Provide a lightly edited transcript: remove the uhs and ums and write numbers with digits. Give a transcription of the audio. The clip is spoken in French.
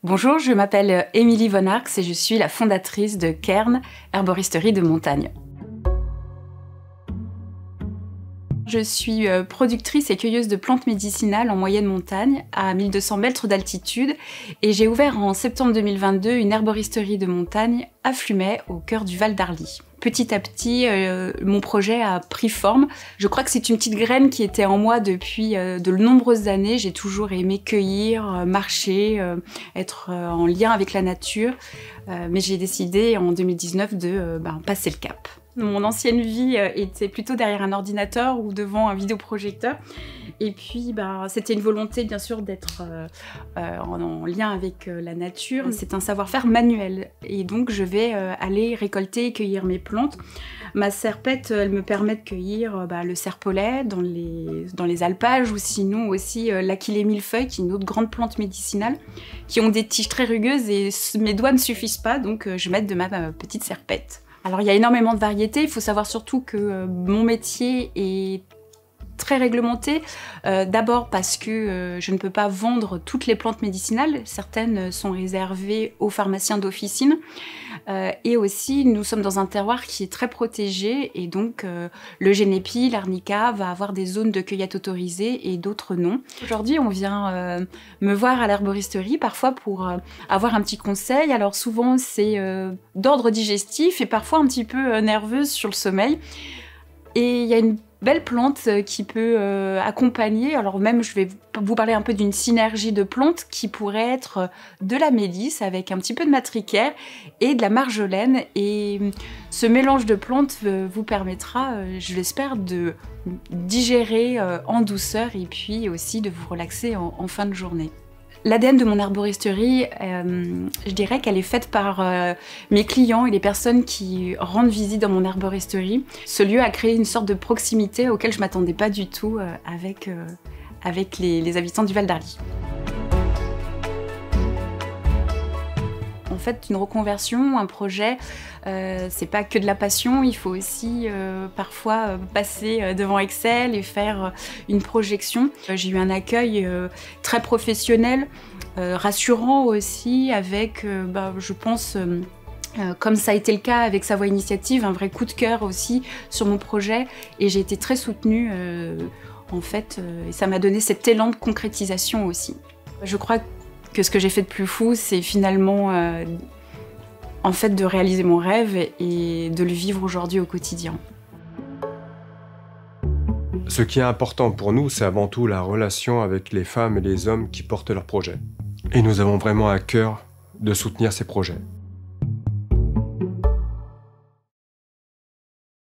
Bonjour, je m'appelle Émilie Von Arx et je suis la fondatrice de Cairn, herboristerie de montagne. Je suis productrice et cueilleuse de plantes médicinales en moyenne montagne, à 1200 mètres d'altitude, et j'ai ouvert en septembre 2022 une herboristerie de montagne à Flumet, au cœur du Val d'Arly. Petit à petit, mon projet a pris forme. Je crois que c'est une petite graine qui était en moi depuis de nombreuses années. J'ai toujours aimé cueillir, marcher, être en lien avec la nature. Mais j'ai décidé en 2019 de passer le cap. Mon ancienne vie était plutôt derrière un ordinateur ou devant un vidéoprojecteur. Et puis, c'était une volonté, bien sûr, d'être en lien avec la nature. C'est un savoir-faire manuel. Et donc, je vais aller récolter et cueillir mes plantes. Ma serpette, elle me permet de cueillir le serpolet dans les alpages, ou sinon aussi l'achillée millefeuille, qui est une autre grande plante médicinale, qui ont des tiges très rugueuses et mes doigts ne suffisent pas, donc je m'aide de ma petite serpette. Alors, il y a énormément de variétés. Il faut savoir surtout que mon métier est très réglementé. D'abord parce que je ne peux pas vendre toutes les plantes médicinales. Certaines sont réservées aux pharmaciens d'officine. Et aussi, nous sommes dans un terroir qui est très protégé. Et donc, le Génépi, l'Arnica va avoir des zones de cueillette autorisées et d'autres non. Aujourd'hui, on vient me voir à l'herboristerie, parfois pour avoir un petit conseil. Alors souvent, c'est d'ordre digestif et parfois un petit peu nerveuse sur le sommeil. Et il y a une belle plante qui peut accompagner, alors même je vais vous parler un peu d'une synergie de plantes qui pourrait être de la mélisse avec un petit peu de matricaire et de la marjolaine. Et ce mélange de plantes vous permettra, je l'espère, de digérer en douceur et puis aussi de vous relaxer en fin de journée. L'ADN de mon herboristerie, je dirais qu'elle est faite par mes clients et les personnes qui rendent visite dans mon herboristerie. Ce lieu a créé une sorte de proximité auquel je ne m'attendais pas du tout avec les habitants du Val d'Arly. En fait, une reconversion, un projet, c'est pas que de la passion, il faut aussi parfois passer devant Excel et faire une projection. J'ai eu un accueil très professionnel, rassurant aussi, avec, je pense, comme ça a été le cas avec Savoie Initiative, un vrai coup de cœur aussi sur mon projet, et j'ai été très soutenue en fait, et ça m'a donné cet élan de concrétisation aussi. Je crois que ce que j'ai fait de plus fou, c'est finalement en fait de réaliser mon rêve et de le vivre aujourd'hui au quotidien. Ce qui est important pour nous, c'est avant tout la relation avec les femmes et les hommes qui portent leurs projets. Et nous avons vraiment à cœur de soutenir ces projets.